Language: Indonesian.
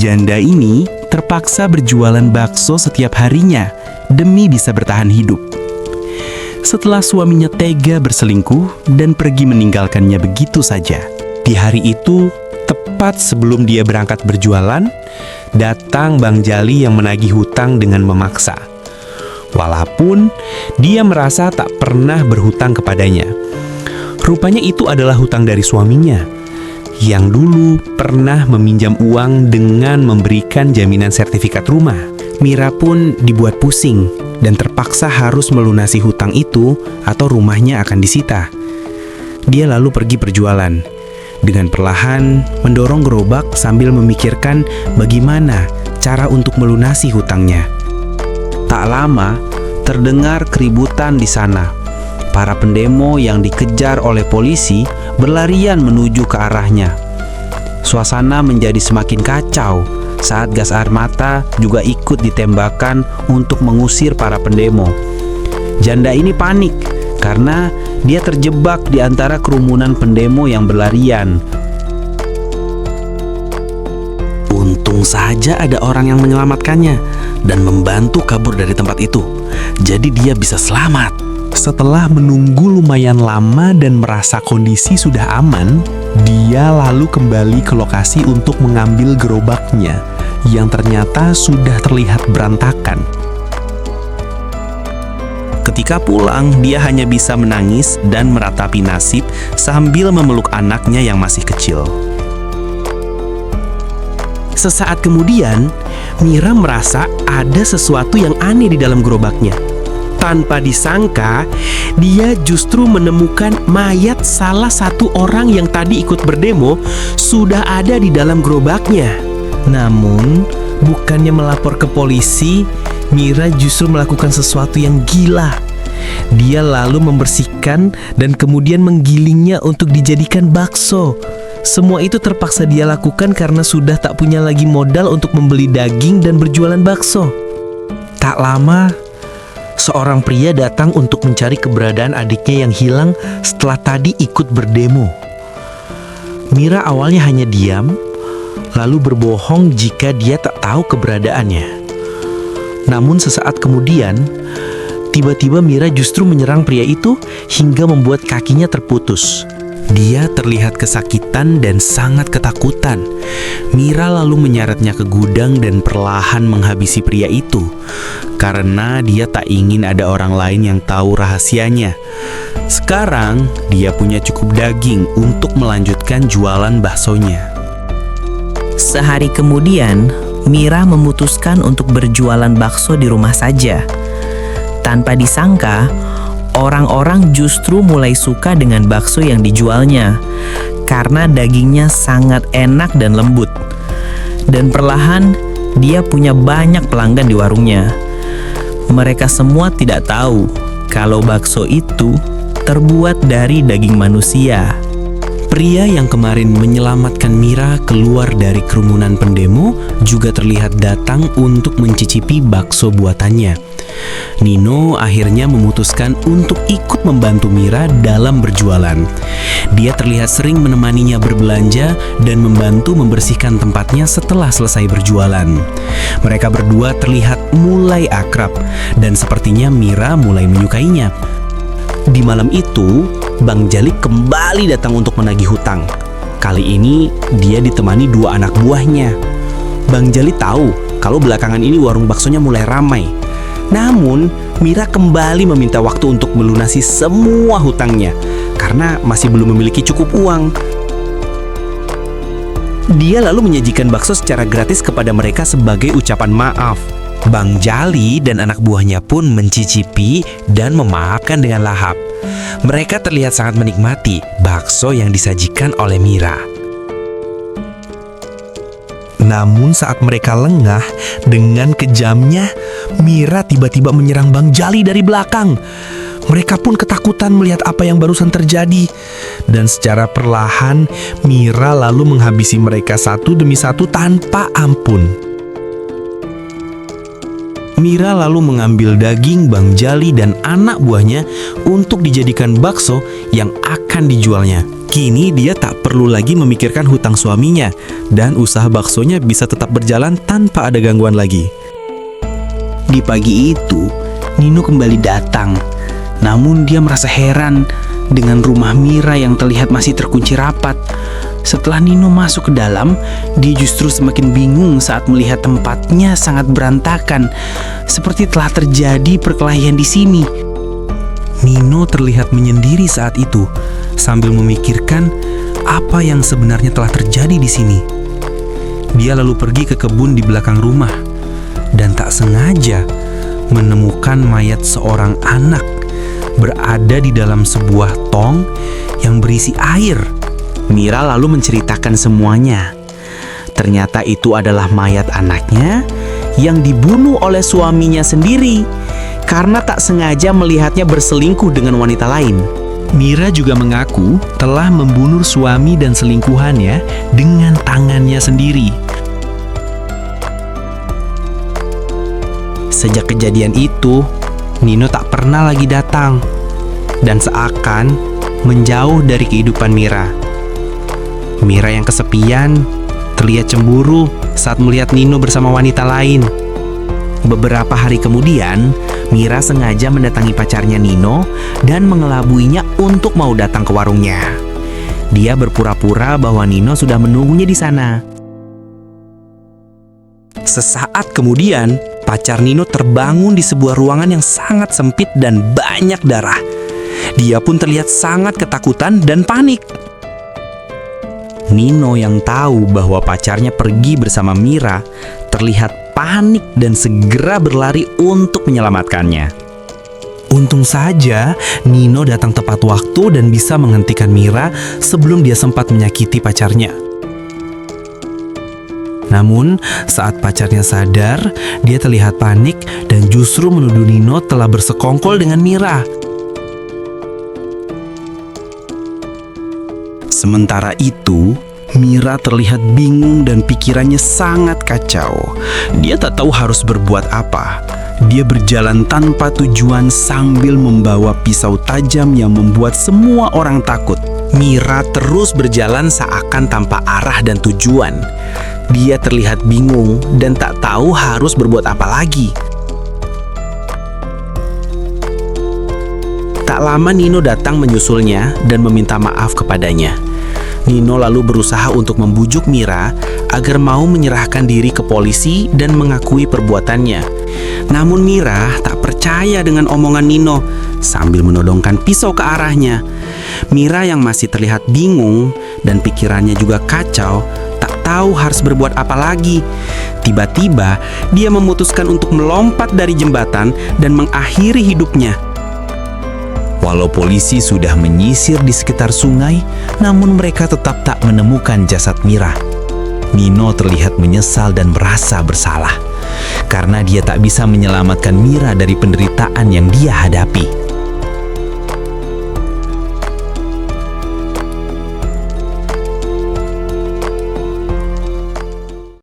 Janda ini terpaksa berjualan bakso setiap harinya demi bisa bertahan hidup. Setelah suaminya tega berselingkuh dan pergi meninggalkannya begitu saja. Di hari itu, tepat sebelum dia berangkat berjualan, datang Bang Jali yang menagih hutang dengan memaksa. Walaupun dia merasa tak pernah berhutang kepadanya. Rupanya itu adalah hutang dari suaminya, yang dulu pernah meminjam uang dengan memberikan jaminan sertifikat rumah. Mira pun dibuat pusing dan terpaksa harus melunasi hutang itu atau rumahnya akan disita. Dia lalu pergi berjualan. Dengan perlahan mendorong gerobak sambil memikirkan bagaimana cara untuk melunasi hutangnya. Tak lama, terdengar keributan di sana. Para pendemo yang dikejar oleh polisi berlarian menuju ke arahnya. Suasana menjadi semakin kacau saat gas air mata juga ikut ditembakkan untuk mengusir para pendemo. Janda ini panik karena dia terjebak di antara kerumunan pendemo yang berlarian. Untung saja ada orang yang menyelamatkannya dan membantu kabur dari tempat itu. Jadi dia bisa selamat. Setelah menunggu lumayan lama dan merasa kondisi sudah aman, dia lalu kembali ke lokasi untuk mengambil gerobaknya yang ternyata sudah terlihat berantakan. Ketika pulang, dia hanya bisa menangis dan meratapi nasib sambil memeluk anaknya yang masih kecil. Sesaat kemudian, Mira merasa ada sesuatu yang aneh di dalam gerobaknya. Tanpa disangka, dia justru menemukan mayat salah satu orang yang tadi ikut berdemo sudah ada di dalam gerobaknya. Namun, bukannya melapor ke polisi, Mira justru melakukan sesuatu yang gila. Dia lalu membersihkan dan kemudian menggilingnya untuk dijadikan bakso. Semua itu terpaksa dia lakukan karena sudah tak punya lagi modal untuk membeli daging dan berjualan bakso. Tak lama, seorang pria datang untuk mencari keberadaan adiknya yang hilang setelah tadi ikut berdemo. Mira awalnya hanya diam, lalu berbohong jika dia tak tahu keberadaannya. Namun sesaat kemudian, tiba-tiba Mira justru menyerang pria itu hingga membuat kakinya terputus. Dia terlihat kesakitan dan sangat ketakutan. Mira lalu menyeretnya ke gudang dan perlahan menghabisi pria itu karena dia tak ingin ada orang lain yang tahu rahasianya. Sekarang dia punya cukup daging untuk melanjutkan jualan baksonya. Sehari kemudian, Mira memutuskan untuk berjualan bakso di rumah saja. Tanpa disangka, orang-orang justru mulai suka dengan bakso yang dijualnya karena dagingnya sangat enak dan lembut. Dan perlahan dia punya banyak pelanggan di warungnya. Mereka semua tidak tahu kalau bakso itu terbuat dari daging manusia. Pria yang kemarin menyelamatkan Mira keluar dari kerumunan pendemo juga terlihat datang untuk mencicipi bakso buatannya. Nino akhirnya memutuskan untuk ikut membantu Mira dalam berjualan. Dia terlihat sering menemaninya berbelanja dan membantu membersihkan tempatnya setelah selesai berjualan. Mereka berdua terlihat mulai akrab dan sepertinya Mira mulai menyukainya. Di malam itu, Bang Jali kembali datang untuk menagih hutang. Kali ini dia ditemani dua anak buahnya. Bang Jali tahu kalau belakangan ini warung baksonya mulai ramai. Namun, Mira kembali meminta waktu untuk melunasi semua hutangnya karena masih belum memiliki cukup uang. Dia lalu menyajikan bakso secara gratis kepada mereka sebagai ucapan maaf. Bang Jali dan anak buahnya pun mencicipi dan memaafkan dengan lahap. Mereka terlihat sangat menikmati bakso yang disajikan oleh Mira. Namun saat mereka lengah, dengan kejamnya, Mira tiba-tiba menyerang Bang Jali dari belakang. Mereka pun ketakutan melihat apa yang barusan terjadi. Dan secara perlahan, Mira lalu menghabisi mereka satu demi satu tanpa ampun. Mira lalu mengambil daging Bang Jali dan anak buahnya untuk dijadikan bakso yang akan dijualnya. Kini dia tak perlu lagi memikirkan hutang suaminya dan usaha baksonya bisa tetap berjalan tanpa ada gangguan lagi. Di pagi itu, Nino kembali datang. Namun dia merasa heran dengan rumah Mira yang terlihat masih terkunci rapat. Setelah Nino masuk ke dalam, dia justru semakin bingung saat melihat tempatnya sangat berantakan, seperti telah terjadi perkelahian di sini. Nino terlihat menyendiri saat itu, sambil memikirkan apa yang sebenarnya telah terjadi di sini. Dia lalu pergi ke kebun di belakang rumah dan tak sengaja menemukan mayat seorang anak berada di dalam sebuah tong yang berisi air. Mira lalu menceritakan semuanya. Ternyata itu adalah mayat anaknya yang dibunuh oleh suaminya sendiri karena tak sengaja melihatnya berselingkuh dengan wanita lain. Mira juga mengaku telah membunuh suami dan selingkuhannya dengan tangannya sendiri. Sejak kejadian itu, Nino tak pernah lagi datang dan seakan menjauh dari kehidupan Mira. Mira yang kesepian terlihat cemburu saat melihat Nino bersama wanita lain. Beberapa hari kemudian, Mira sengaja mendatangi pacarnya Nino dan mengelabuinya untuk mau datang ke warungnya. Dia berpura-pura bahwa Nino sudah menunggunya di sana. Sesaat kemudian, pacar Nino terbangun di sebuah ruangan yang sangat sempit dan banyak darah. Dia pun terlihat sangat ketakutan dan panik. Nino yang tahu bahwa pacarnya pergi bersama Mira terlihat panik dan segera berlari untuk menyelamatkannya. Untung saja Nino datang tepat waktu dan bisa menghentikan Mira sebelum dia sempat menyakiti pacarnya. Namun, saat pacarnya sadar, dia terlihat panik dan justru menuduh Nino telah bersekongkol dengan Mira. Sementara itu, Mira terlihat bingung dan pikirannya sangat kacau. Dia tak tahu harus berbuat apa. Dia berjalan tanpa tujuan sambil membawa pisau tajam yang membuat semua orang takut. Mira terus berjalan seakan tanpa arah dan tujuan. Dia terlihat bingung dan tak tahu harus berbuat apa lagi. Tak lama Nino datang menyusulnya dan meminta maaf kepadanya. Nino lalu berusaha untuk membujuk Mira agar mau menyerahkan diri ke polisi dan mengakui perbuatannya. Namun Mira tak percaya dengan omongan Nino sambil menodongkan pisau ke arahnya. Mira yang masih terlihat bingung dan pikirannya juga kacau, tak tahu harus berbuat apa lagi. Tiba-tiba dia memutuskan untuk melompat dari jembatan dan mengakhiri hidupnya. Walau polisi sudah menyisir di sekitar sungai, namun mereka tetap tak menemukan jasad Mira. Nino terlihat menyesal dan merasa bersalah karena dia tak bisa menyelamatkan Mira dari penderitaan yang dia hadapi.